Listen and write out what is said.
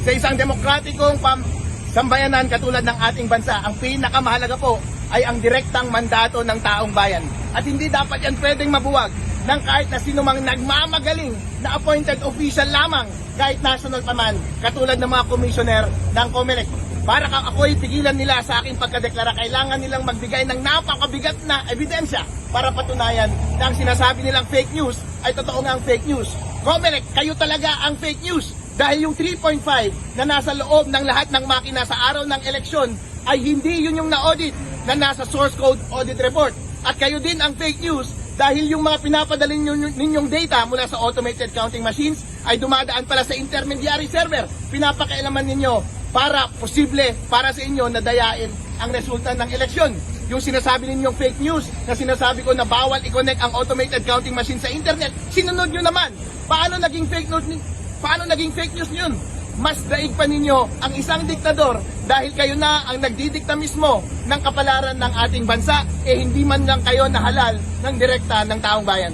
sa isang demokratikong sambayanan katulad ng ating bansa, ang pinakamahalaga po ay ang direktang mandato ng taong bayan. At hindi dapat yan pwedeng mabuwag ng kahit na sinumang nagmamagaling na appointed official lamang, kahit national pa man, katulad ng mga commissioner ng COMELEC. Para ako'y pigilan nila sa aking pagkadeklara, kailangan nilang magbigay ng napakabigat na ebidensya para patunayan na ang sinasabi nilang fake news ay totoo nga ang fake news. COMELEC, kayo talaga ang fake news. Dahil yung 3.5 na nasa loob ng lahat ng makina sa araw ng eleksyon ay hindi yun yung na-audit na nasa source code audit report. At kayo din ang fake news dahil yung mga pinapadala ninyong data mula sa automated counting machines ay dumadaan pala sa intermediary server. Pinapakailaman ninyo para posible para sa inyo na dayain ang resulta ng eleksyon. Yung sinasabi ninyong fake news na sinasabi ko na bawal i-connect ang automated counting machine sa internet, sinunod nyo naman. Paano naging fake news yun? Mas daig pa ninyo ang isang diktador dahil kayo na ang nagdidikta mismo ng kapalaran ng ating bansa, hindi man lang kayo nahalal ng direkta ng taong bayan.